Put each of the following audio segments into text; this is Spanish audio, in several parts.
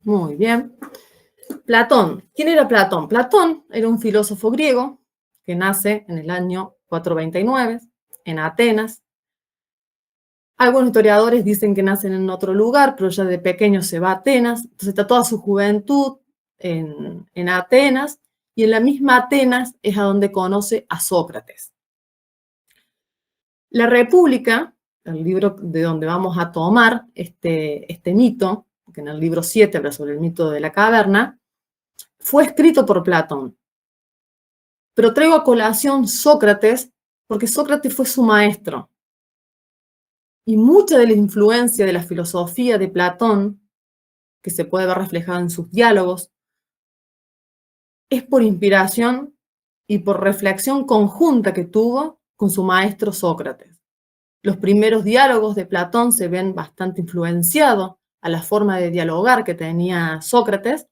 Muy bien. Platón. ¿Quién era Platón? Platón era un filósofo griego que nace en el año 429 en Atenas. Algunos historiadores dicen que nacen en otro lugar, pero ya de pequeño se va a Atenas. Entonces está toda su juventud en Atenas, y en la misma Atenas es a donde conoce a Sócrates. La República, el libro de donde vamos a tomar este mito, que en el libro 7 habla sobre el mito de la caverna, fue escrito por Platón. Pero traigo a colación Sócrates porque Sócrates fue su maestro. Y mucha de la influencia de la filosofía de Platón, que se puede ver reflejada en sus diálogos, es por inspiración y por reflexión conjunta que tuvo con su maestro Sócrates. Los primeros diálogos de Platón se ven bastante influenciados a la forma de dialogar que tenía Sócrates,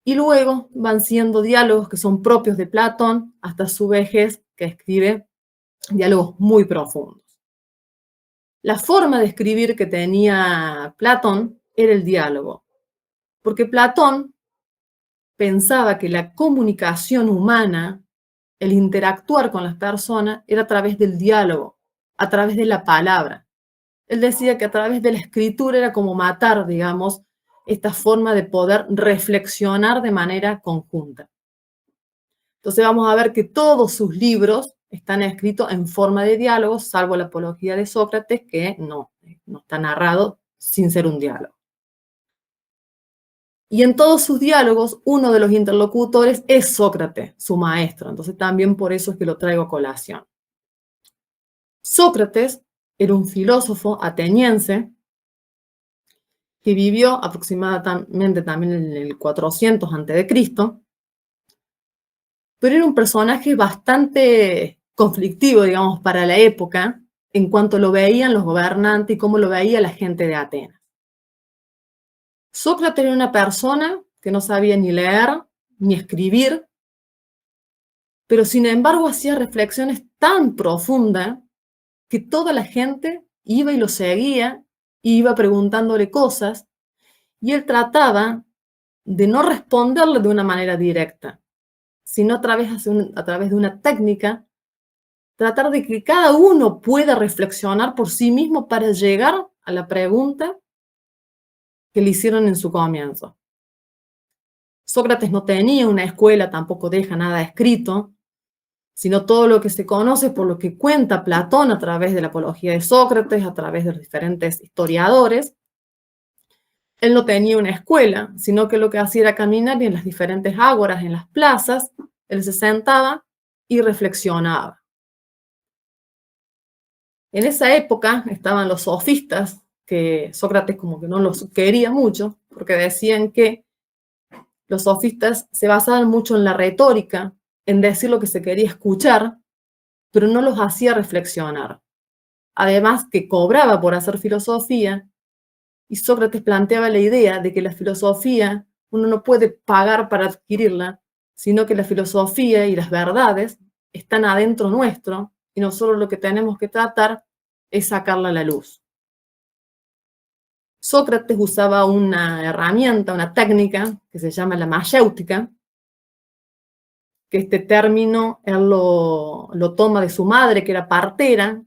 y luego van siendo diálogos que son propios de Platón hasta su vejez, que escribe diálogos muy profundos. La forma de escribir que tenía Platón era el diálogo, porque Platón pensaba que la comunicación humana, el interactuar con las personas, era a través del diálogo, a través de la palabra. Él decía que a través de la escritura era como matar, digamos, esta forma de poder reflexionar de manera conjunta. Entonces vamos a ver que todos sus libros están escritos en forma de diálogos, salvo la Apología de Sócrates, que no está narrado sin ser un diálogo. Y en todos sus diálogos, uno de los interlocutores es Sócrates, su maestro. Entonces también por eso es que lo traigo a colación. Sócrates era un filósofo ateniense que vivió aproximadamente también en el 400 a.C., pero era un personaje bastante conflictivo, digamos, para la época, en cuanto lo veían los gobernantes y cómo lo veía la gente de Atenas. Sócrates era una persona que no sabía ni leer ni escribir, pero sin embargo hacía reflexiones tan profundas que toda la gente iba y lo seguía, iba preguntándole cosas, y él trataba de no responderle de una manera directa, sino a través de una técnica, tratar de que cada uno pueda reflexionar por sí mismo para llegar a la pregunta que le hicieron en su comienzo. Sócrates no tenía una escuela, tampoco deja nada escrito, sino todo lo que se conoce por lo que cuenta Platón a través de la Apología de Sócrates, a través de los diferentes historiadores. Él no tenía una escuela, sino que lo que hacía era caminar y en las diferentes ágoras, en las plazas, él se sentaba y reflexionaba. En esa época estaban los sofistas, que Sócrates como que no los quería mucho, porque decían que los sofistas se basaban mucho en la retórica, en decir lo que se quería escuchar, pero no los hacía reflexionar. Además que cobraba por hacer filosofía, y Sócrates planteaba la idea de que la filosofía uno no puede pagar para adquirirla, sino que la filosofía y las verdades están adentro nuestro, y nosotros lo que tenemos que tratar es sacarla a la luz. Sócrates usaba una herramienta, una técnica que se llama la mayéutica, que este término él lo toma de su madre, que era partera,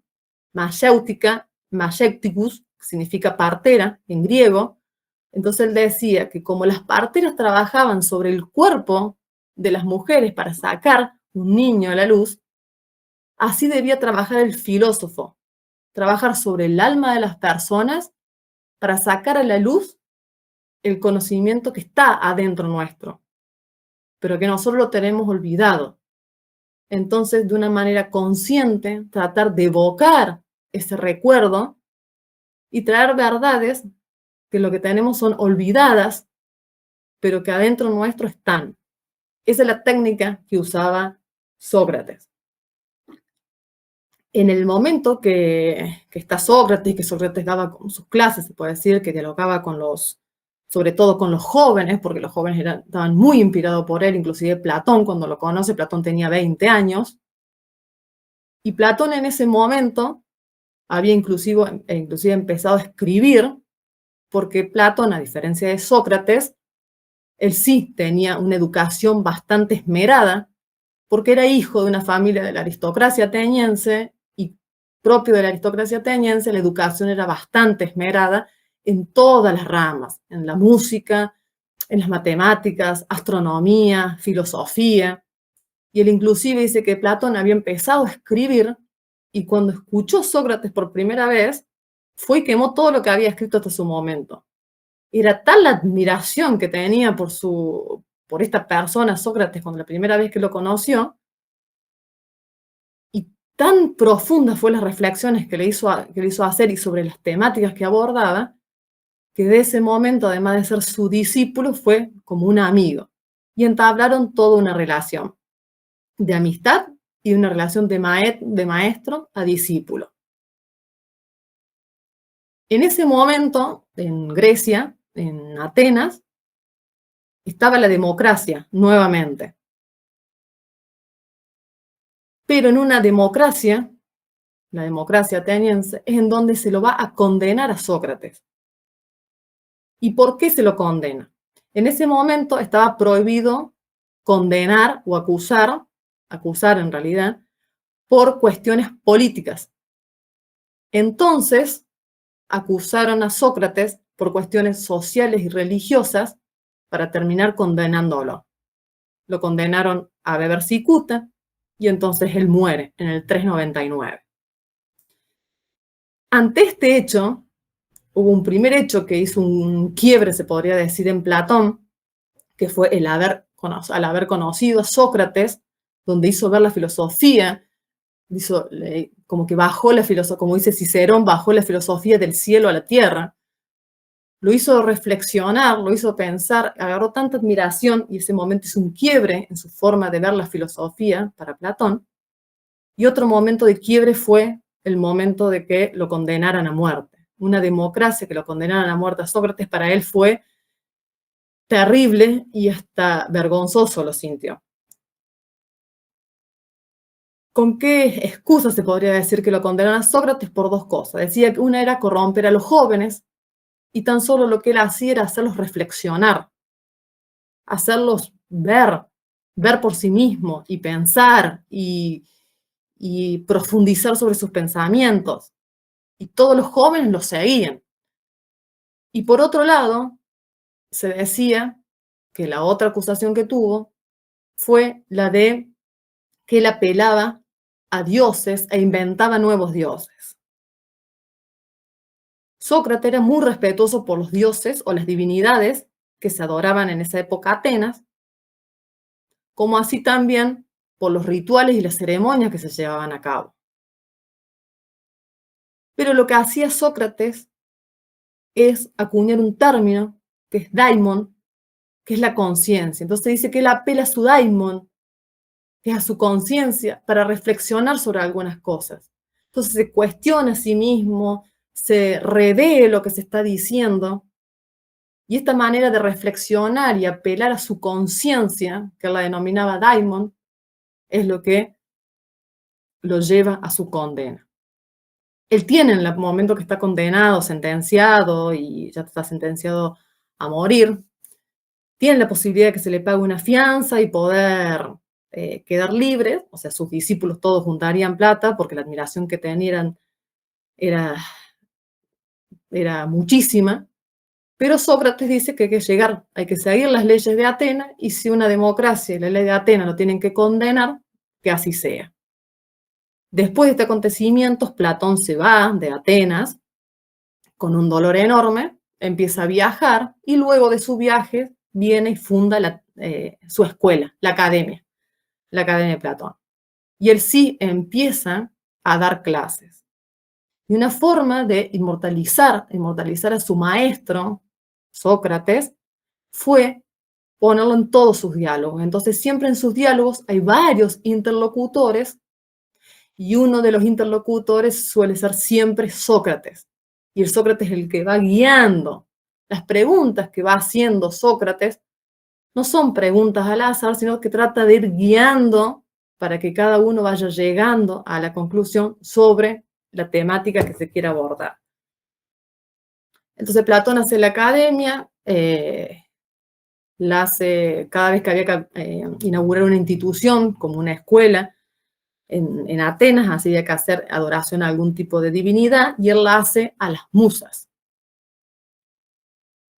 mayéutica, mayéuticus, que significa partera en griego. Entonces él decía que como las parteras trabajaban sobre el cuerpo de las mujeres para sacar un niño a la luz, así debía trabajar el filósofo, trabajar sobre el alma de las personas para sacar a la luz el conocimiento que está adentro nuestro, pero que nosotros lo tenemos olvidado. Entonces, de una manera consciente, tratar de evocar ese recuerdo y traer verdades que lo que tenemos son olvidadas, pero que adentro nuestro están. Esa es la técnica que usaba Sócrates. En el momento que está Sócrates, que Sócrates daba con sus clases, se puede decir, que dialogaba sobre todo con los jóvenes, porque los jóvenes estaban muy inspirados por él, inclusive Platón, cuando lo conoce, Platón tenía 20 años, y Platón en ese momento había inclusive empezado a escribir, porque Platón, a diferencia de Sócrates, él sí tenía una educación bastante esmerada, porque era hijo de una familia de la aristocracia ateniense, y propio de la aristocracia ateniense, la educación era bastante esmerada en todas las ramas, en la música, en las matemáticas, astronomía, filosofía. Y él inclusive dice que Platón había empezado a escribir y cuando escuchó Sócrates por primera vez, fue y quemó todo lo que había escrito hasta su momento. Era tal la admiración que tenía por esta persona, Sócrates, cuando la primera vez que lo conoció, y tan profundas fueron las reflexiones que le hizo hacer y sobre las temáticas que abordaba, que de ese momento, además de ser su discípulo, fue como un amigo. Y entablaron toda una relación de amistad y una relación de maestro a discípulo. En ese momento, en Grecia, en Atenas, estaba la democracia nuevamente. Pero en una democracia, la democracia ateniense, es en donde se lo va a condenar a Sócrates. ¿Y por qué se lo condena? En ese momento estaba prohibido condenar o acusar en realidad, por cuestiones políticas. Entonces, acusaron a Sócrates por cuestiones sociales y religiosas para terminar condenándolo. Lo condenaron a beber cicuta y entonces él muere en el 399. Ante este hecho, hubo un primer hecho que hizo un quiebre, se podría decir, en Platón, que fue al haber conocido a Sócrates, donde hizo ver la filosofía, como que bajó la filosofía, como dice Cicerón, bajó la filosofía del cielo a la tierra, lo hizo reflexionar, lo hizo pensar, agarró tanta admiración y ese momento es un quiebre en su forma de ver la filosofía para Platón. Y otro momento de quiebre fue el momento de que lo condenaran a muerte. Una democracia que lo condenaran a muerte a Sócrates para él fue terrible y hasta vergonzoso lo sintió. ¿Con qué excusa se podría decir que lo condenaron a Sócrates? Por dos cosas. Decía que una era corromper a los jóvenes y tan solo lo que él hacía era hacerlos reflexionar, hacerlos ver por sí mismos y pensar y profundizar sobre sus pensamientos. Y todos los jóvenes lo seguían. Y por otro lado, se decía que la otra acusación que tuvo fue la de que él apelaba a dioses e inventaba nuevos dioses. Sócrates era muy respetuoso por los dioses o las divinidades que se adoraban en esa época Atenas, como así también por los rituales y las ceremonias que se llevaban a cabo. Pero lo que hacía Sócrates es acuñar un término que es daimon, que es la conciencia. Entonces dice que él apela a su daimon, que es a su conciencia, para reflexionar sobre algunas cosas. Entonces se cuestiona a sí mismo, se revé lo que se está diciendo, y esta manera de reflexionar y apelar a su conciencia, que él la denominaba daimon, es lo que lo lleva a su condena. Él tiene en el momento que está condenado, sentenciado, y ya está sentenciado a morir, tiene la posibilidad de que se le pague una fianza y poder quedar libre, o sea, sus discípulos todos juntarían plata porque la admiración que tenían era muchísima, pero Sócrates dice que hay que llegar, hay que seguir las leyes de Atenas y si una democracia y la ley de Atenas lo tienen que condenar, que así sea. Después de este acontecimiento, Platón se va de Atenas con un dolor enorme, empieza a viajar y luego de su viaje viene y funda su escuela, la Academia de Platón. Y él sí empieza a dar clases. Y una forma de inmortalizar a su maestro, Sócrates, fue ponerlo en todos sus diálogos. Entonces siempre en sus diálogos hay varios interlocutores y uno de los interlocutores suele ser siempre Sócrates. Y el Sócrates es el que va guiando. Las preguntas que va haciendo Sócrates no son preguntas al azar, sino que trata de ir guiando para que cada uno vaya llegando a la conclusión sobre la temática que se quiera abordar. Entonces Platón hace la academia, la hace cada vez que había que inaugurar una institución, como una escuela, en Atenas, así había que hacer adoración a algún tipo de divinidad, y él la hace a las musas.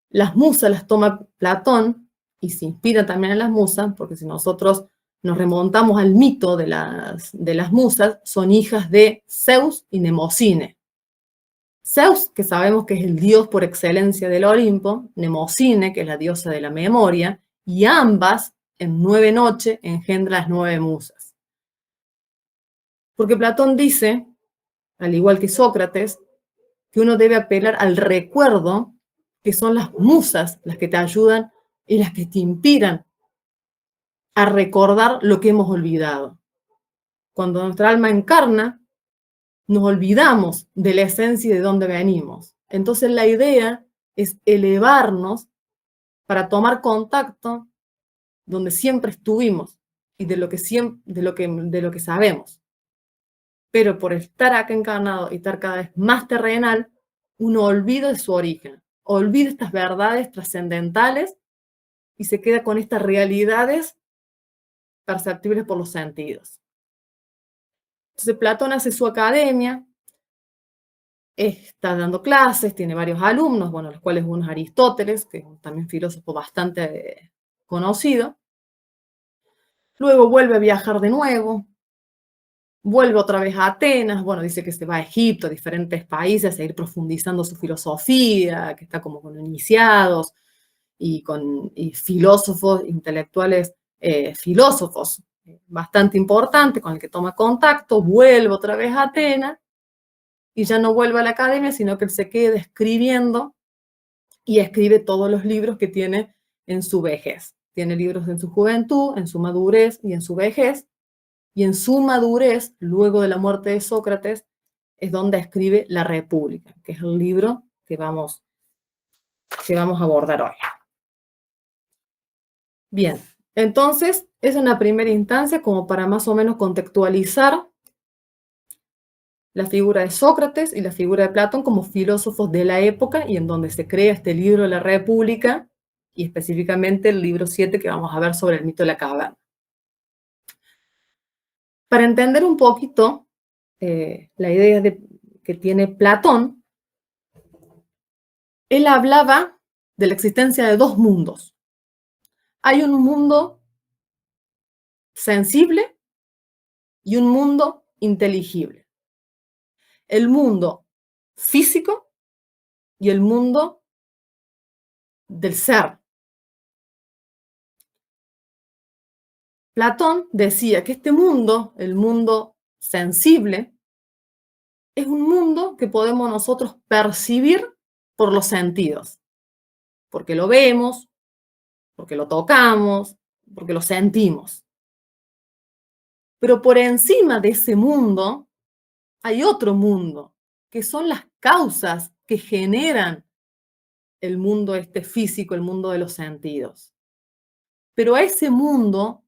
Las musas las toma Platón y se inspira también en las musas, porque si nosotros nos remontamos al mito de las musas, son hijas de Zeus y Mnemosine. Zeus, que sabemos que es el dios por excelencia del Olimpo, Mnemosine, que es la diosa de la memoria, y ambas en 9 noches engendran las 9 musas. Porque Platón dice, al igual que Sócrates, que uno debe apelar al recuerdo, que son las musas las que te ayudan y las que te inspiran a recordar lo que hemos olvidado. Cuando nuestra alma encarna, nos olvidamos de la esencia y de dónde venimos. Entonces la idea es elevarnos para tomar contacto donde siempre estuvimos y de lo que sabemos. Pero por estar acá encarnado y estar cada vez más terrenal, uno olvida de su origen, olvida estas verdades trascendentales y se queda con estas realidades perceptibles por los sentidos. Entonces Platón hace su academia, está dando clases, tiene varios alumnos, bueno, los cuales uno es Aristóteles, que es también filósofo bastante conocido. Luego vuelve a viajar de nuevo, vuelve otra vez a Atenas, bueno, dice que se va a Egipto, a diferentes países, a ir profundizando su filosofía, que está como con iniciados y con filósofos, intelectuales, filósofos bastante importantes con el que toma contacto, vuelve otra vez a Atenas y ya no vuelve a la academia, sino que él se queda escribiendo y escribe todos los libros que tiene en su vejez. Tiene libros en su juventud, en su madurez y en su vejez. Y en su madurez, luego de la muerte de Sócrates, es donde escribe La República, que es el libro que vamos a abordar hoy. Bien, entonces es una primera instancia como para más o menos contextualizar la figura de Sócrates y la figura de Platón como filósofos de la época y en donde se crea este libro de La República y específicamente el libro 7 que vamos a ver sobre el mito de la caverna. Para entender un poquito la idea que tiene Platón, él hablaba de la existencia de dos mundos. Hay un mundo sensible y un mundo inteligible. El mundo físico y el mundo del ser. Platón decía que este mundo, el mundo sensible, es un mundo que podemos nosotros percibir por los sentidos, porque lo vemos, porque lo tocamos, porque lo sentimos. Pero por encima de ese mundo hay otro mundo, que son las causas que generan el mundo este físico, el mundo de los sentidos. Pero a ese mundo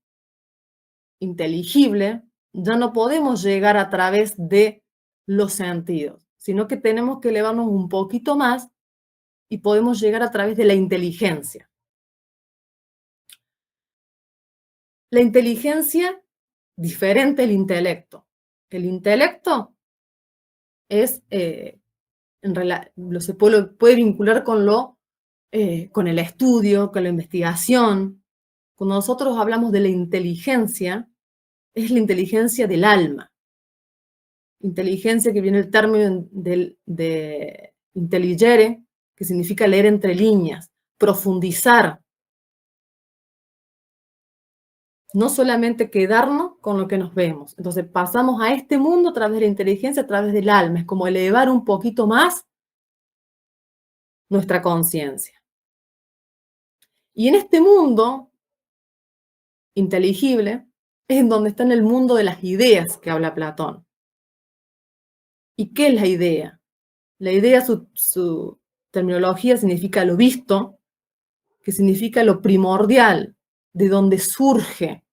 inteligible ya no podemos llegar a través de los sentidos, sino que tenemos que elevarnos un poquito más y podemos llegar a través de la inteligencia. La inteligencia diferente al intelecto. El intelecto es, se puede vincular con el estudio, con la investigación. Cuando nosotros hablamos de la inteligencia, es la inteligencia del alma. Inteligencia que viene del término de intelligere, que significa leer entre líneas, profundizar. No solamente quedarnos con lo que nos vemos. Entonces pasamos a este mundo a través de la inteligencia, a través del alma. Es como elevar un poquito más nuestra conciencia. Y en este mundo inteligible es en donde está en el mundo de las ideas que habla Platón. ¿Y qué es la idea? La idea, su terminología significa lo visto, que significa lo primordial, de donde surge,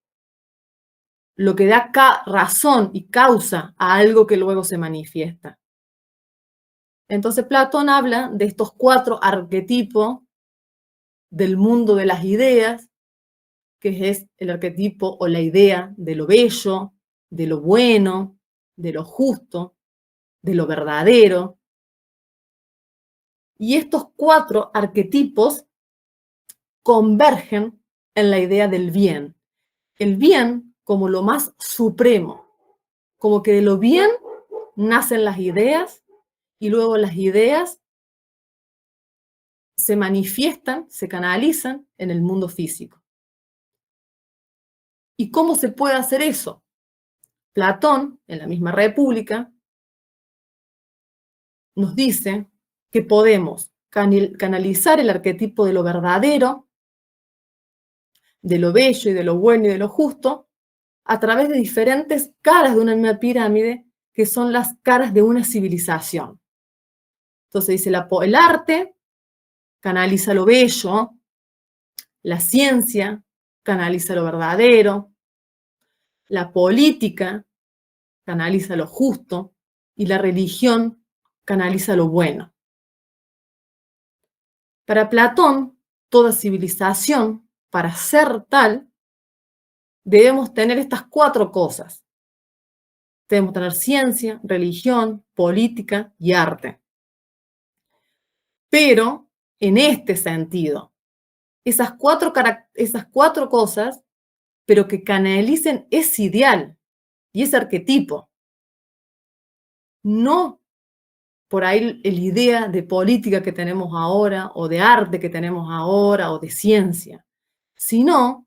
lo que da razón y causa a algo que luego se manifiesta. Entonces Platón habla de estos 4 arquetipos del mundo de las ideas, que es el arquetipo o la idea de lo bello, de lo bueno, de lo justo, de lo verdadero. Y estos 4 arquetipos convergen en la idea del bien. El bien como lo más supremo, como que de lo bien nacen las ideas y luego las ideas se manifiestan, se canalizan en el mundo físico. ¿Y cómo se puede hacer eso? Platón, en la misma República, nos dice que podemos canalizar el arquetipo de lo verdadero, de lo bello y de lo bueno y de lo justo, a través de diferentes caras de una misma pirámide, que son las caras de una civilización. Entonces dice, el arte canaliza lo bello, la ciencia canaliza lo verdadero, la política canaliza lo justo y la religión canaliza lo bueno. Para Platón, toda civilización, para ser tal, debemos tener estas 4 cosas. Debemos tener ciencia, religión, política y arte. Pero, en este sentido, esas cuatro cosas, pero que canalicen ese ideal y ese arquetipo. No por ahí la idea de política que tenemos ahora, o de arte que tenemos ahora, o de ciencia, sino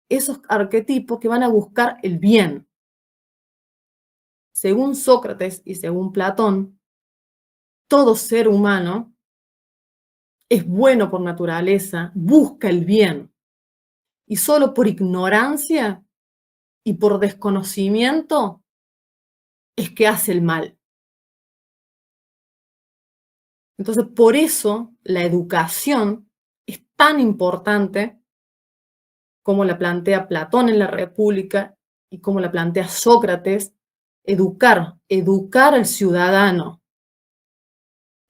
esos arquetipos que van a buscar el bien. Según Sócrates y según Platón, todo ser humano es bueno por naturaleza, busca el bien, y solo por ignorancia y por desconocimiento es que hace el mal. Entonces, por eso la educación es tan importante como la plantea Platón en la República y como la plantea Sócrates, educar al ciudadano.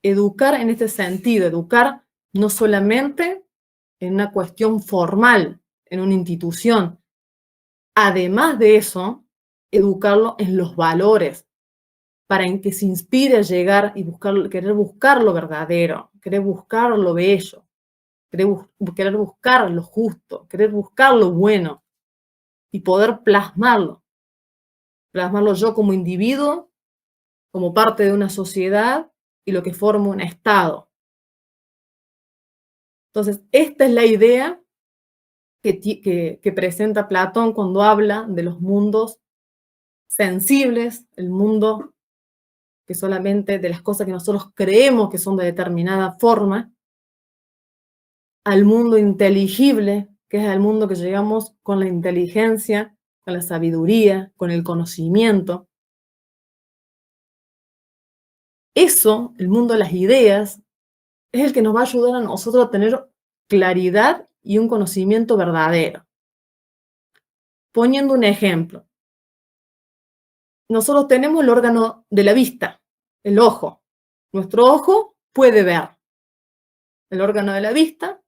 Educar en este sentido, educar no solamente en una cuestión formal, en una institución. Además de eso, educarlo en los valores, para que se inspire a llegar y querer buscar lo verdadero, querer buscar lo bello, querer buscar lo justo, querer buscar lo bueno y poder plasmarlo yo como individuo, como parte de una sociedad y lo que forma un Estado. Entonces, esta es la idea que presenta Platón cuando habla de los mundos sensibles, el mundo que solamente de las cosas que nosotros creemos que son de determinada forma, al mundo inteligible, que es el mundo que llegamos con la inteligencia, con la sabiduría, con el conocimiento. Eso, el mundo de las ideas, es el que nos va a ayudar a nosotros a tener claridad y un conocimiento verdadero. Poniendo un ejemplo, nosotros tenemos el órgano de la vista, el ojo. Nuestro ojo puede ver. El órgano de la vista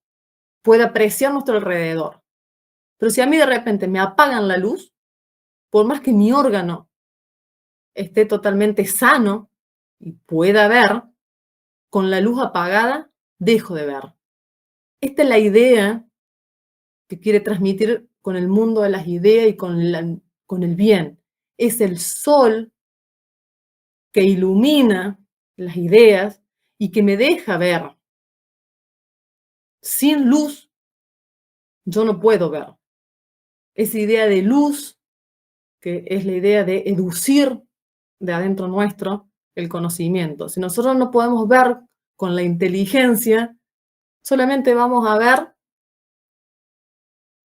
puede apreciar nuestro alrededor. Pero si a mí de repente me apagan la luz, por más que mi órgano esté totalmente sano y pueda ver, con la luz apagada dejo de ver. Esta es la idea que quiere transmitir con el mundo de las ideas y con el bien. Es el sol que ilumina las ideas y que me deja ver. Sin luz, yo no puedo ver. Esa idea de luz, que es la idea de educir de adentro nuestro el conocimiento. Si nosotros no podemos ver con la inteligencia, solamente vamos a ver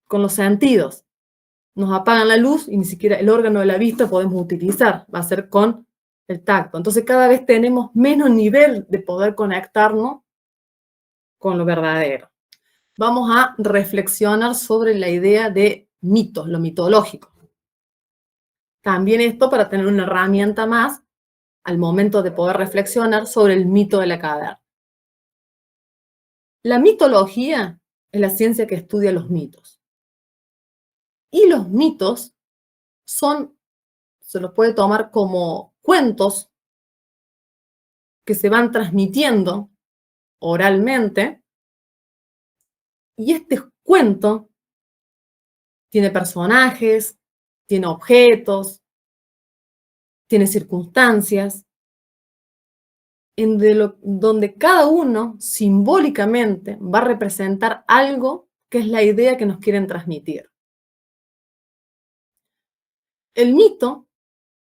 con los sentidos. Nos apagan la luz y ni siquiera el órgano de la vista podemos utilizar, va a ser con el tacto. Entonces cada vez tenemos menos nivel de poder conectarnos con lo verdadero. Vamos a reflexionar sobre la idea de mitos, lo mitológico. También esto para tener una herramienta más al momento de poder reflexionar sobre el mito de la caverna. La mitología es la ciencia que estudia los mitos. Y los mitos se los puede tomar como cuentos que se van transmitiendo oralmente, y este cuento tiene personajes, tiene objetos, tiene circunstancias, donde cada uno simbólicamente va a representar algo que es la idea que nos quieren transmitir. El mito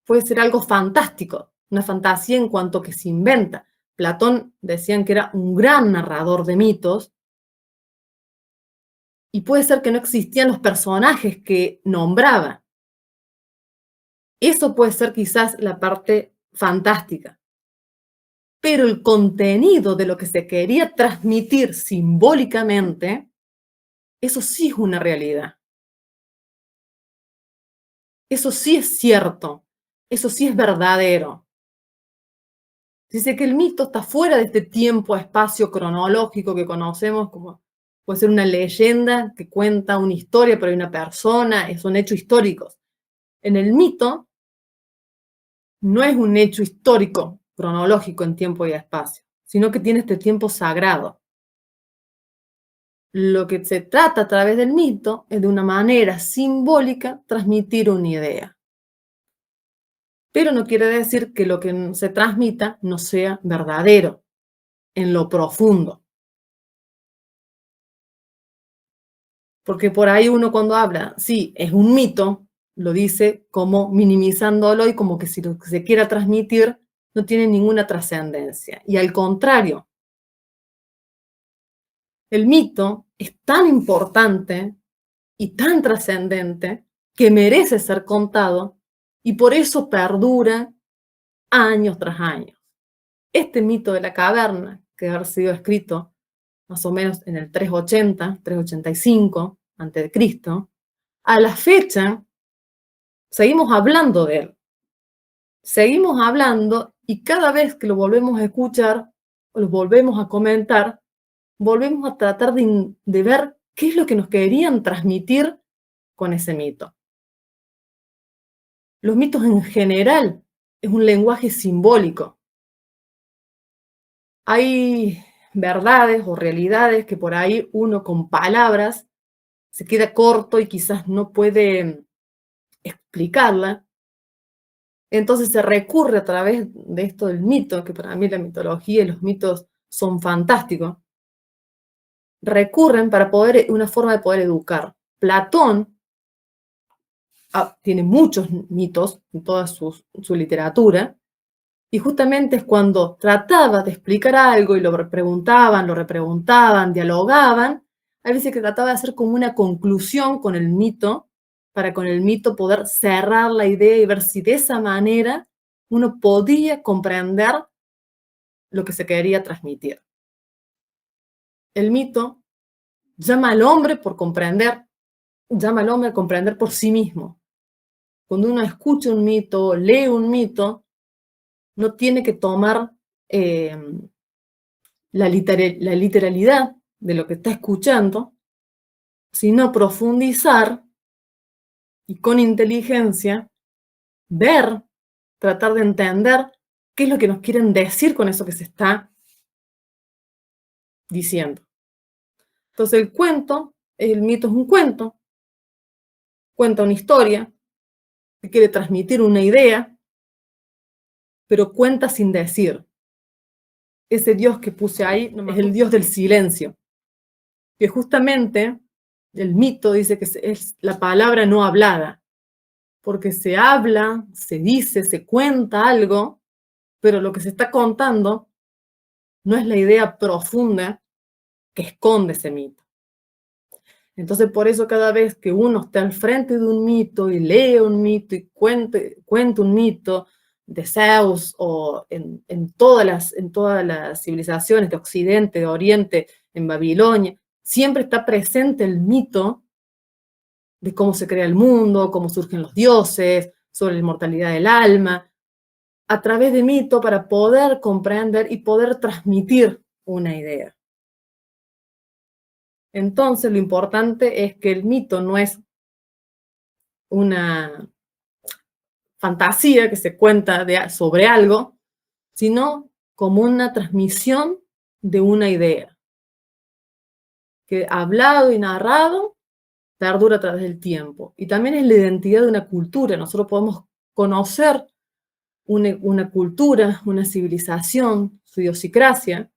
puede ser algo fantástico, una fantasía en cuanto que se inventa. Platón decían que era un gran narrador de mitos, y puede ser que no existían los personajes que nombraba. Eso puede ser quizás la parte fantástica. Pero el contenido de lo que se quería transmitir simbólicamente, eso sí es una realidad. Eso sí es cierto. Eso sí es verdadero. Dice que el mito está fuera de este tiempo, espacio cronológico que conocemos, como puede ser una leyenda que cuenta una historia, pero hay una persona, son hechos históricos. En el mito no es un hecho histórico, cronológico en tiempo y espacio, sino que tiene este tiempo sagrado. Lo que se trata a través del mito es de una manera simbólica transmitir una idea. Pero no quiere decir que lo que se transmita no sea verdadero, en lo profundo. Porque por ahí uno cuando habla, sí, es un mito, lo dice como minimizándolo y como que si lo que se quiera transmitir no tiene ninguna trascendencia. Y al contrario, el mito es tan importante y tan trascendente que merece ser contado y por eso perdura años tras años. Este mito de la caverna, que ha sido escrito más o menos en el 380, 385 a.C., a la fecha seguimos hablando de él. Seguimos hablando y cada vez que lo volvemos a escuchar o lo volvemos a comentar, volvemos a tratar de ver qué es lo que nos querían transmitir con ese mito. Los mitos en general es un lenguaje simbólico. Hay verdades o realidades que por ahí uno con palabras se queda corto y quizás no puede explicarla. Entonces se recurre a través de esto del mito, que para mí la mitología y los mitos son fantásticos, recurren para una forma de poder educar. Platón tiene muchos mitos en toda su literatura, y justamente es cuando trataba de explicar algo y lo repreguntaban, dialogaban, a veces que trataba de hacer como una conclusión con el mito, para con el mito poder cerrar la idea y ver si de esa manera uno podía comprender lo que se quería transmitir. El mito llama al hombre por comprender, llama al hombre a comprender por sí mismo. Cuando uno escucha un mito, lee un mito, no tiene que tomar la literalidad de lo que está escuchando, sino profundizar y con inteligencia ver, tratar de entender qué es lo que nos quieren decir con eso que se está diciendo. Entonces el mito es un cuento, cuenta una historia, que quiere transmitir una idea, pero cuenta sin decir. Ese Dios que puse ahí es el Dios del silencio, que justamente el mito dice que es la palabra no hablada, porque se habla, se dice, se cuenta algo, pero lo que se está contando no es la idea profunda que esconde ese mito. Entonces, por eso cada vez que uno está al frente de un mito y lee un mito y cuenta un mito de Zeus o en todas las civilizaciones de Occidente, de Oriente, en Babilonia, siempre está presente el mito de cómo se crea el mundo, cómo surgen los dioses, sobre la inmortalidad del alma. a través de mito para poder comprender y poder transmitir una idea. Entonces, lo importante es que el mito no es una fantasía que se cuenta sobre algo, sino como una transmisión de una idea, que hablado y narrado perdura a través del tiempo. Y también es la identidad de una cultura. Nosotros podemos conocer una cultura, una civilización, su idiosincrasia,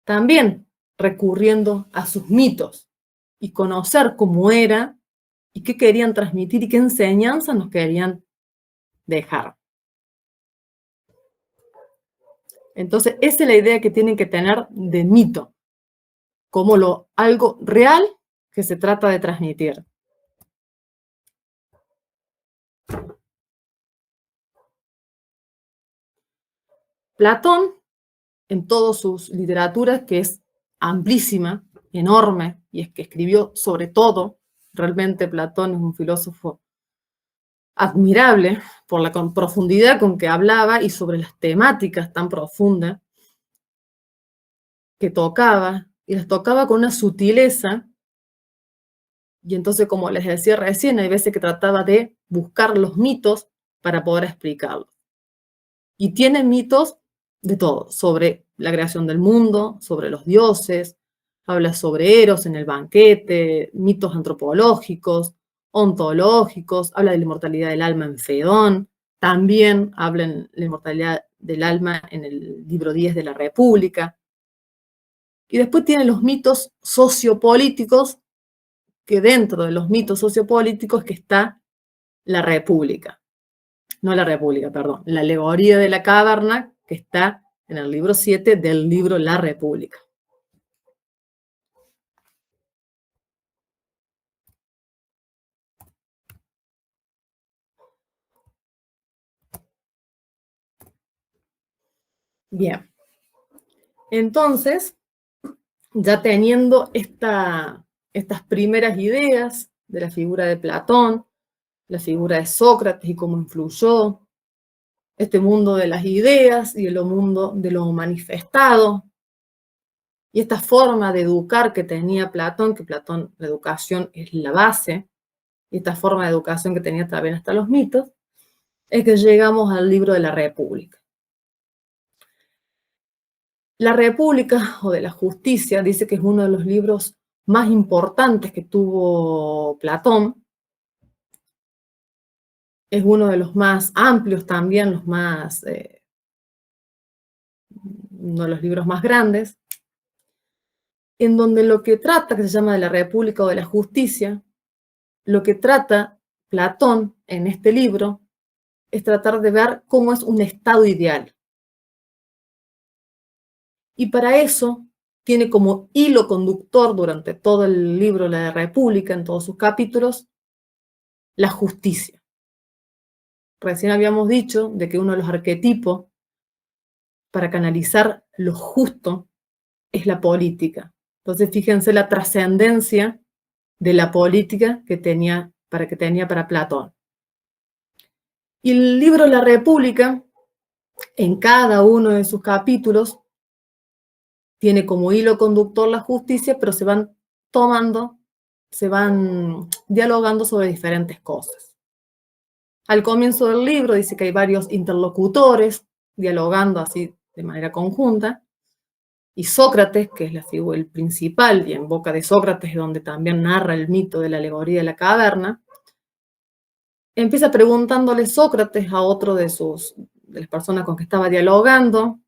también recurriendo a sus mitos y conocer cómo era y qué querían transmitir y qué enseñanzas nos querían dejar. Entonces, esa es la idea que tienen que tener de mito, como algo real que se trata de transmitir. Platón, en todas sus literaturas, que es amplísima, enorme, y es que escribió sobre todo, realmente Platón es un filósofo admirable por la profundidad con que hablaba y sobre las temáticas tan profundas que tocaba, y las tocaba con una sutileza, y entonces, como les decía recién, hay veces que trataba de buscar los mitos para poder explicarlos. Y tiene mitos de todo, sobre la creación del mundo, sobre los dioses, habla sobre Eros en el banquete, mitos antropológicos, ontológicos, habla de la inmortalidad del alma en Fedón, también habla de la inmortalidad del alma en el libro 10 de la República. Y después tiene los mitos sociopolíticos, que dentro de los mitos sociopolíticos que está la República. No la República, perdón, la alegoría de la caverna, que está en el libro 7 del libro La República. Bien, entonces, ya teniendo estas primeras ideas de la figura de Platón, la figura de Sócrates y cómo influyó este mundo de las ideas y el mundo de lo manifestado, y esta forma de educar que tenía Platón, que Platón, la educación es la base, y esta forma de educación que tenía también hasta los mitos, es que llegamos al libro de la República. La República, o de la Justicia, dice que es uno de los libros más importantes que tuvo Platón. Es uno de los más amplios también, uno de los libros más grandes, en donde lo que trata, que se llama de la República o de la Justicia, lo que trata Platón en este libro es tratar de ver cómo es un estado ideal. Y para eso tiene como hilo conductor durante todo el libro La República, en todos sus capítulos, la justicia. Recién habíamos dicho de que uno de los arquetipos para canalizar lo justo es la política. Entonces, fíjense la trascendencia de la política que tenía para Platón. Y el libro La República, en cada uno de sus capítulos, tiene como hilo conductor la justicia, pero se van dialogando sobre diferentes cosas. Al comienzo del libro dice que hay varios interlocutores dialogando así de manera conjunta, y Sócrates, que es el principal, y en boca de Sócrates es donde también narra el mito de la alegoría de la caverna, empieza preguntándole Sócrates a otro de las personas con que estaba dialogando,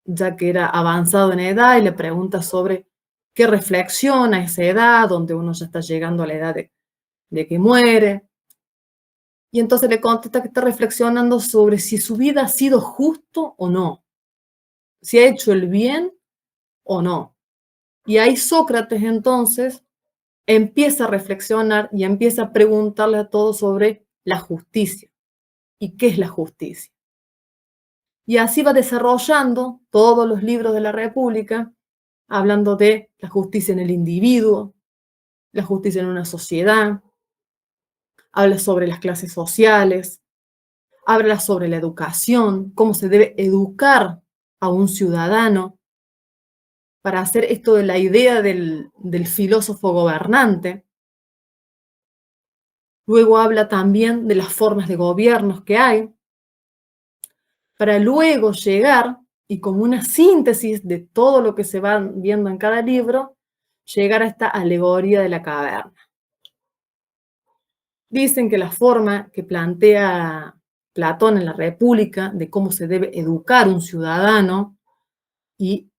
ya que era avanzado en edad, y le pregunta sobre qué reflexiona a esa edad, donde uno ya está llegando a la edad de que muere. Y entonces le contesta que está reflexionando sobre si su vida ha sido justo o no, si ha hecho el bien o no. Y ahí Sócrates entonces empieza a reflexionar y empieza a preguntarle a todos sobre la justicia. ¿Y qué es la justicia? Y así va desarrollando todos los libros de la República, hablando de la justicia en el individuo, la justicia en una sociedad, habla sobre las clases sociales, habla sobre la educación, cómo se debe educar a un ciudadano para hacer esto de la idea del filósofo gobernante. Luego habla también de las formas de gobiernos que hay, para luego llegar, y como una síntesis de todo lo que se va viendo en cada libro, llegar a esta alegoría de la caverna. Dicen que la forma que plantea Platón en la República de cómo se debe educar un ciudadano y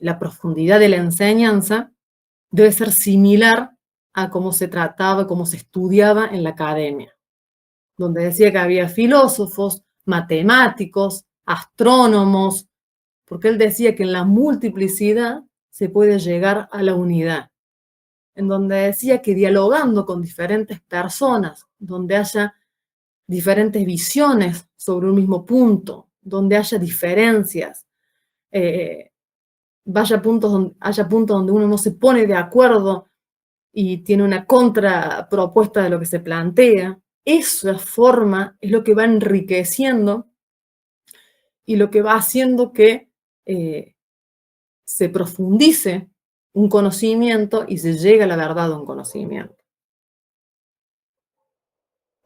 la profundidad de la enseñanza debe ser similar a cómo se trataba, cómo se estudiaba en la academia, donde decía que había filósofos, matemáticos, astrónomos, porque él decía que en la multiplicidad se puede llegar a la unidad, en donde decía que dialogando con diferentes personas, donde haya diferentes visiones sobre un mismo punto, donde haya diferencias, haya puntos donde uno no se pone de acuerdo y tiene una contrapropuesta de lo que se plantea, esa forma es lo que va enriqueciendo y lo que va haciendo que se profundice un conocimiento y se llegue a la verdad de un conocimiento.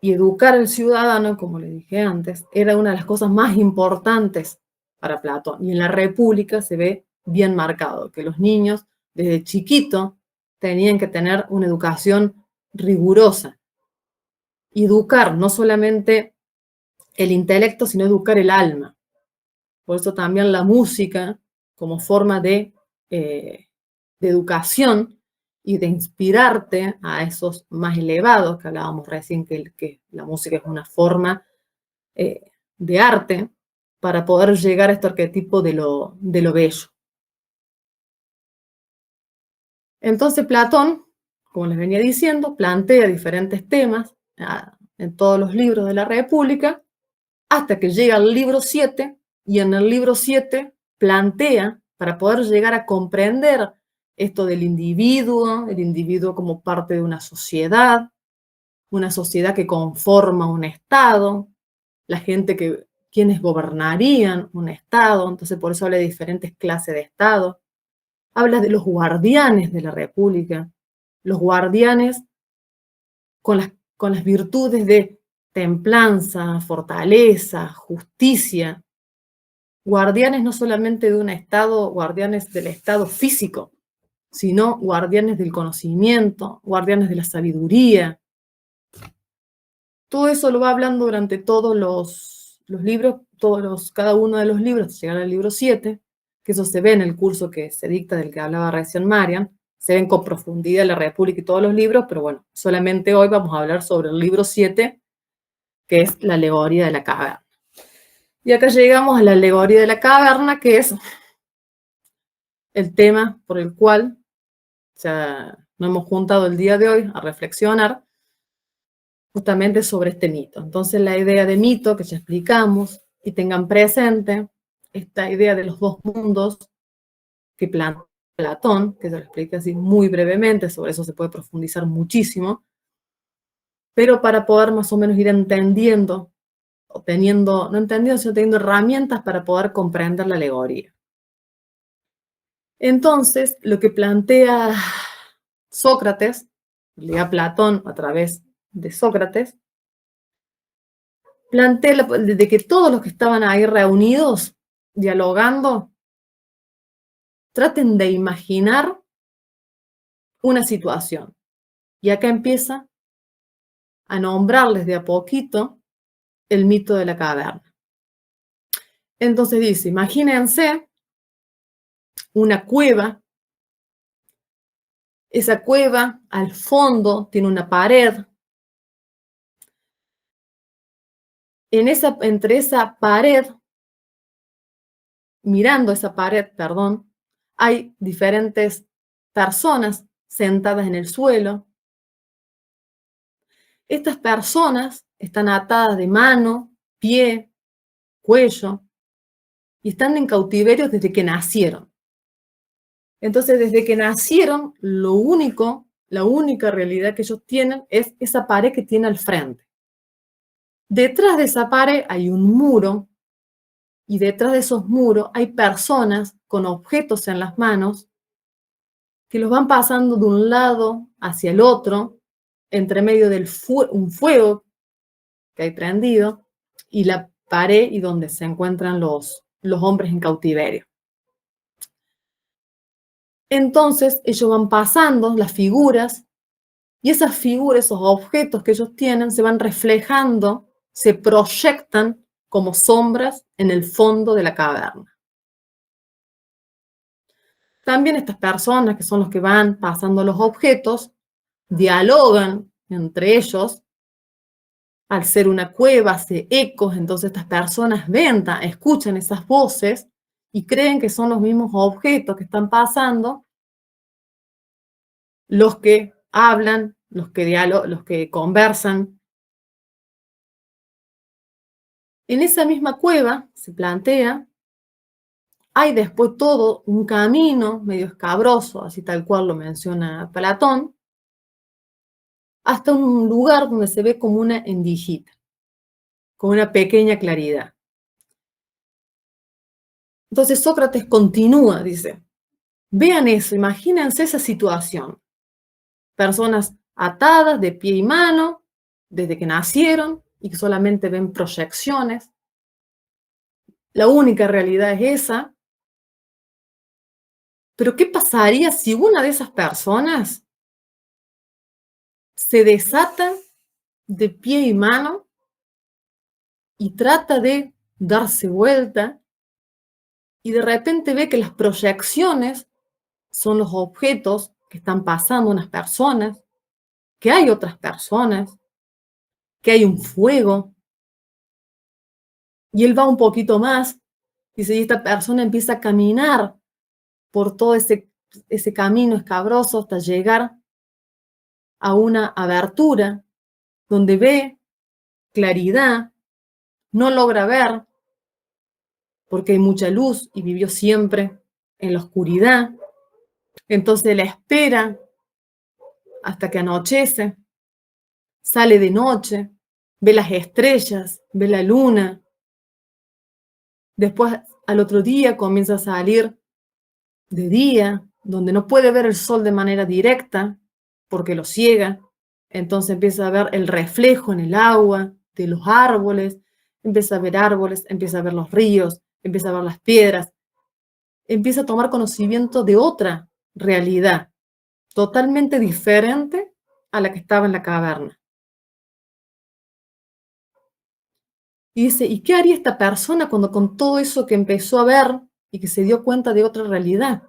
Y educar al ciudadano, como le dije antes, era una de las cosas más importantes para Platón. Y en la República se ve bien marcado que los niños desde chiquito tenían que tener una educación rigurosa. Y educar no solamente el intelecto, sino educar el alma. Por eso también la música, como forma de educación y de inspirarte a esos más elevados, que hablábamos recién, que la música es una forma de arte para poder llegar a este arquetipo de lo bello. Entonces Platón, como les venía diciendo, plantea diferentes temas en todos los libros de la República, hasta que llega al libro 7, y en el libro 7 plantea, para poder llegar a comprender esto del individuo, el individuo como parte de una sociedad que conforma un Estado, la gente quienes gobernarían un Estado, entonces por eso habla de diferentes clases de Estado. Habla de los guardianes de la República, los guardianes con las virtudes de templanza, fortaleza, justicia, guardianes no solamente de un Estado, guardianes del Estado físico, sino guardianes del conocimiento, guardianes de la sabiduría. Todo eso lo va hablando durante todos los libros, cada uno de los libros, hasta llegar al libro 7, que eso se ve en el curso que se dicta del que hablaba recién Marian, se ven con profundidad la República y todos los libros, pero bueno, solamente hoy vamos a hablar sobre el libro 7, que es la alegoría de la caverna. Y acá llegamos a la alegoría de la caverna, que es el tema por el cual nos hemos juntado el día de hoy a reflexionar justamente sobre este mito. Entonces la idea de mito que ya explicamos, y tengan presente esta idea de los dos mundos que plantea Platón, que se lo explica así muy brevemente, sobre eso se puede profundizar muchísimo, pero para poder más o menos ir entendiendo, o teniendo, no entendiendo, sino teniendo herramientas para poder comprender la alegoría. Entonces, lo que plantea Sócrates, lea Platón a través de Sócrates, plantea de que todos los que estaban ahí reunidos, dialogando, traten de imaginar una situación. Y acá empieza a nombrarles de a poquito el mito de la caverna. Entonces dice, imagínense una cueva. Esa cueva al fondo tiene una pared. Entre esa pared, mirando esa pared, perdón, hay diferentes personas sentadas en el suelo. Estas personas están atadas de mano, pie, cuello, y están en cautiverio desde que nacieron. Entonces, desde que nacieron, la única realidad que ellos tienen es esa pared que tiene al frente. Detrás de esa pared hay un muro y detrás de esos muros hay personas con objetos en las manos que los van pasando de un lado hacia el otro, entre medio del un fuego que hay prendido y la pared y donde se encuentran los hombres en cautiverio. Entonces ellos van pasando las figuras y esas figuras, esos objetos que ellos tienen, se van reflejando, se proyectan como sombras en el fondo de la caverna. También estas personas, que son los que van pasando los objetos, dialogan entre ellos. Al ser una cueva, hace ecos, entonces estas personas ven, escuchan esas voces y creen que son los mismos objetos que están pasando los que hablan, los que conversan. En esa misma cueva se plantea, hay después todo un camino medio escabroso, así tal cual lo menciona Platón, hasta un lugar donde se ve como una endijita, con una pequeña claridad. Entonces Sócrates continúa, dice, vean eso, imagínense esa situación. Personas atadas de pie y mano desde que nacieron y que solamente ven proyecciones. La única realidad es esa. Pero ¿qué pasaría si una de esas personas se desata de pie y mano y trata de darse vuelta y de repente ve que las proyecciones son los objetos que están pasando unas personas, que hay otras personas, que hay un fuego, y él va un poquito más, dice, y esta persona empieza a caminar por todo ese camino escabroso hasta llegar a una abertura donde ve claridad, no logra ver porque hay mucha luz y vivió siempre en la oscuridad. Entonces la espera hasta que anochece, sale de noche, ve las estrellas, ve la luna. Después al otro día comienza a salir de día, donde no puede ver el sol de manera directa porque lo ciega. Entonces empieza a ver el reflejo en el agua de los árboles, empieza a ver árboles, empieza a ver los ríos, empieza a ver las piedras, empieza a tomar conocimiento de otra realidad totalmente diferente a la que estaba en la caverna. Y dice, ¿y qué haría esta persona cuando con todo eso que empezó a ver y que se dio cuenta de otra realidad?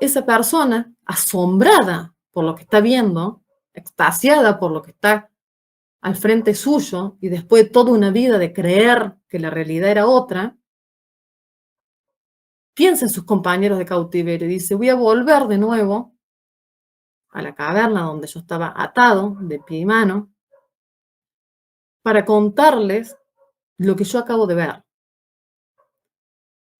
Esa persona, asombrada por lo que está viendo, extasiada por lo que está al frente suyo, y después de toda una vida de creer que la realidad era otra, piensa en sus compañeros de cautiverio y dice, voy a volver de nuevo a la caverna donde yo estaba atado de pie y mano para contarles lo que yo acabo de ver.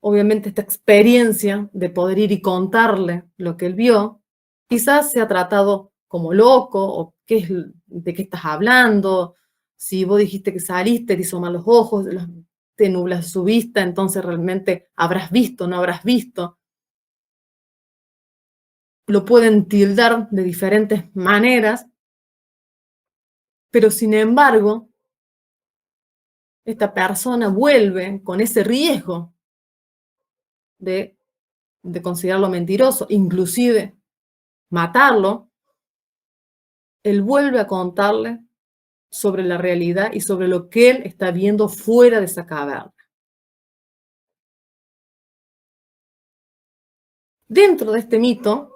Obviamente esta experiencia de poder ir y contarle lo que él vio, quizás se ha tratado como loco, o de qué estás hablando, si vos dijiste que saliste, te hizo mal los ojos, te nublas su vista, entonces realmente habrás visto, no habrás visto. Lo pueden tildar de diferentes maneras, pero sin embargo, esta persona vuelve con ese riesgo de, de considerarlo mentiroso, inclusive matarlo. Él vuelve a contarle sobre la realidad y sobre lo que él está viendo fuera de esa caverna. Dentro de este mito,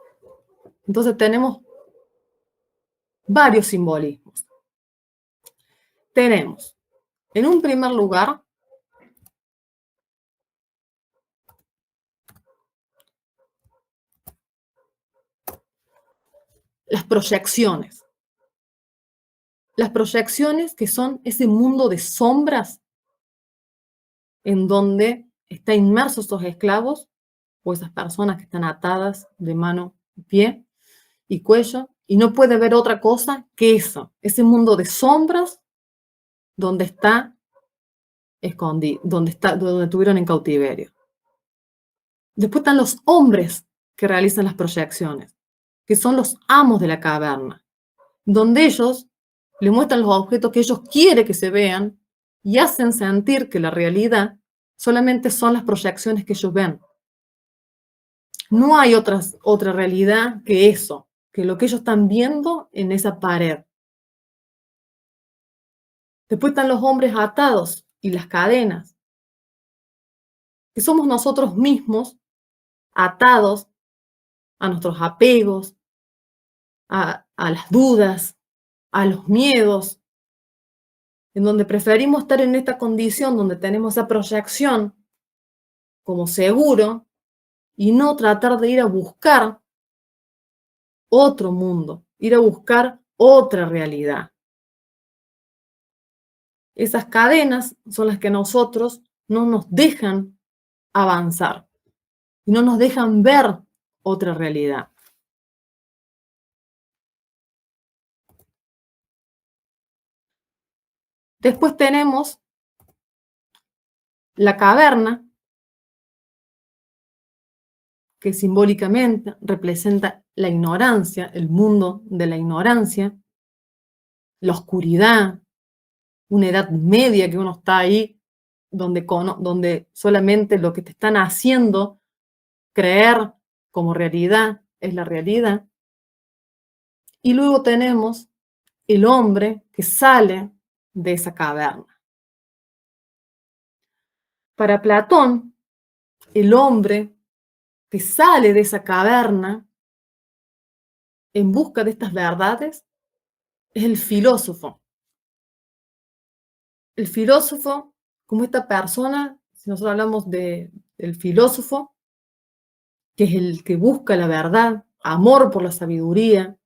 entonces tenemos varios simbolismos. Tenemos, en un primer lugar, las proyecciones. Las proyecciones que son ese mundo de sombras en donde están inmersos esos esclavos o esas personas que están atadas de mano, pie y cuello y no puede ver otra cosa que eso, ese mundo de sombras donde está escondido, donde tuvieron en cautiverio. Después están los hombres que realizan las proyecciones, que son los amos de la caverna, donde ellos le muestran los objetos que ellos quieren que se vean y hacen sentir que la realidad solamente son las proyecciones que ellos ven. No hay otra realidad que eso, que lo que ellos están viendo en esa pared. Después están los hombres atados y las cadenas, que somos nosotros mismos atados a nuestros apegos, a las dudas, a los miedos, en donde preferimos estar en esta condición donde tenemos esa proyección como seguro y no tratar de ir a buscar otro mundo, ir a buscar otra realidad. Esas cadenas son las que nosotros no nos dejan avanzar y no nos dejan ver otra realidad. Después tenemos la caverna, que simbólicamente representa la ignorancia, el mundo de la ignorancia, la oscuridad, una edad media que uno está ahí, donde solamente lo que te están haciendo creer como realidad es la realidad. Y luego tenemos el hombre que sale de esa caverna. Para Platón, el hombre que sale de esa caverna en busca de estas verdades es el filósofo. El filósofo, como esta persona, si nosotros hablamos del filósofo, que es el que busca la verdad, amor por la sabiduría,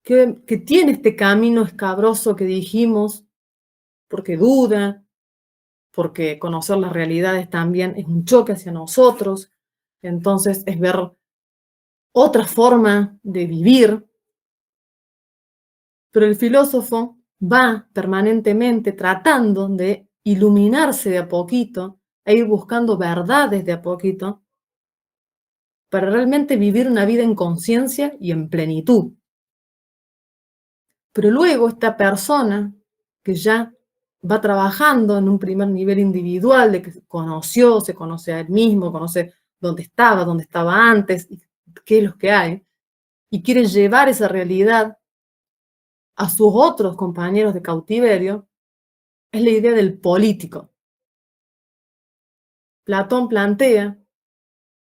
que tiene este camino escabroso que dijimos, porque duda, porque conocer las realidades también es un choque hacia nosotros, entonces es ver otra forma de vivir, pero el filósofo va permanentemente tratando de iluminarse de a poquito e ir buscando verdades de a poquito para realmente vivir una vida en conciencia y en plenitud. Pero luego esta persona que ya va trabajando en un primer nivel individual, de que se conoce a él mismo, conoce dónde estaba antes, y qué es lo que hay, y quiere llevar esa realidad a sus otros compañeros de cautiverio, es la idea del político. Platón plantea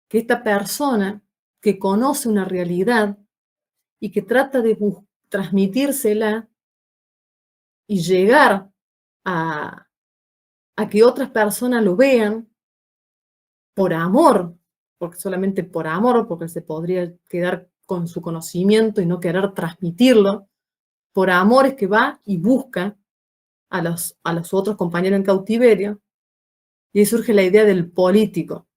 que esta persona que conoce una realidad y que trata de transmitírsela y llegar a que otras personas lo vean por amor, porque solamente por amor, porque se podría quedar con su conocimiento y no querer transmitirlo, por amor es que va y busca a los otros compañeros en cautiverio, y ahí surge la idea del político.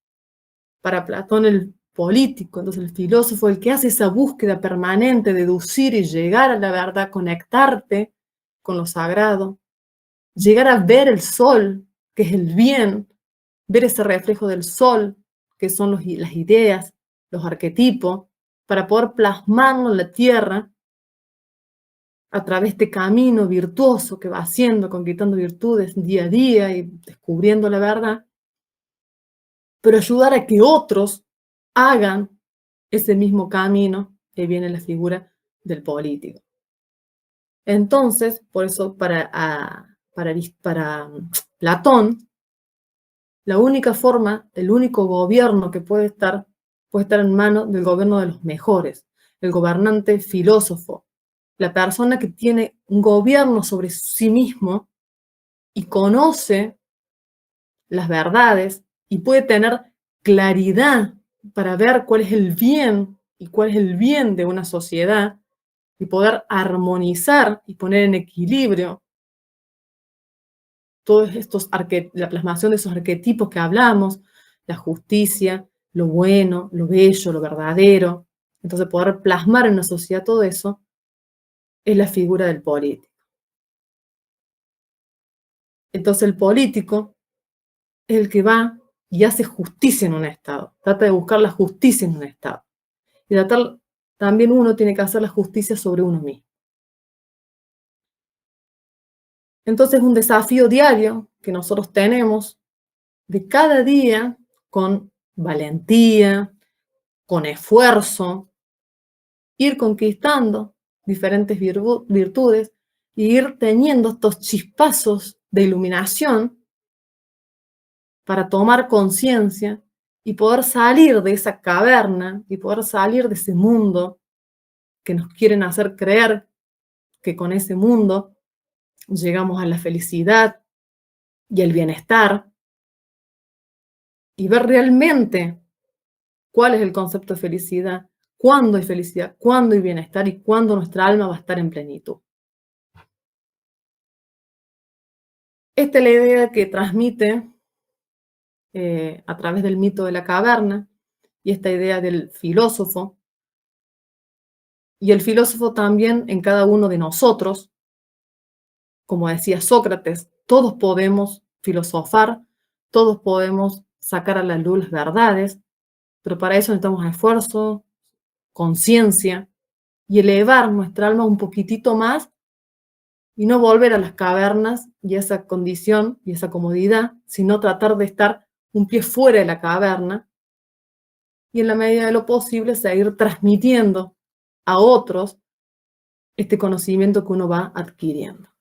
Para Platón el político, entonces el filósofo, el que hace esa búsqueda permanente, deducir y llegar a la verdad, conectarte con lo sagrado, llegar a ver el sol, que es el bien, ver ese reflejo del sol, que son las ideas, los arquetipos, para poder plasmarlo en la tierra a través de este camino virtuoso que va haciendo, conquistando virtudes día a día y descubriendo la verdad, pero ayudar a que otros hagan ese mismo camino, que viene la figura del político. Entonces, por eso para Platón, la única forma, el único gobierno que puede estar en manos del gobierno de los mejores, el gobernante filósofo, la persona que tiene un gobierno sobre sí mismo y conoce las verdades y puede tener claridad para ver cuál es el bien y cuál es el bien de una sociedad y poder armonizar y poner en equilibrio todos estos, la plasmación de esos arquetipos que hablamos, la justicia, lo bueno, lo bello, lo verdadero, Entonces, poder plasmar en una sociedad todo eso es la figura del político. Entonces, el político es el que va y hace justicia en un Estado, trata de buscar la justicia en un Estado. Y también uno tiene que hacer la justicia sobre uno mismo. Entonces, es un desafío diario que nosotros tenemos de cada día con valentía, con esfuerzo, ir conquistando diferentes virtudes e ir teniendo estos chispazos de iluminación para tomar conciencia y poder salir de esa caverna y poder salir de ese mundo que nos quieren hacer creer que con ese mundo llegamos a la felicidad y el bienestar, y ver realmente cuál es el concepto de felicidad, cuándo hay felicidad, cuándo hay bienestar y cuándo nuestra alma va a estar en plenitud. Esta es la idea que transmite a través del mito de la caverna y esta idea del filósofo. Y el filósofo también en cada uno de nosotros, como decía Sócrates, todos podemos filosofar, todos podemos sacar a la luz las verdades, pero para eso necesitamos esfuerzo, conciencia y elevar nuestra alma un poquitito más y no volver a las cavernas y a esa condición y esa comodidad, sino tratar de estar un pie fuera de la caverna y en la medida de lo posible seguir transmitiendo a otros este conocimiento que uno va adquiriendo.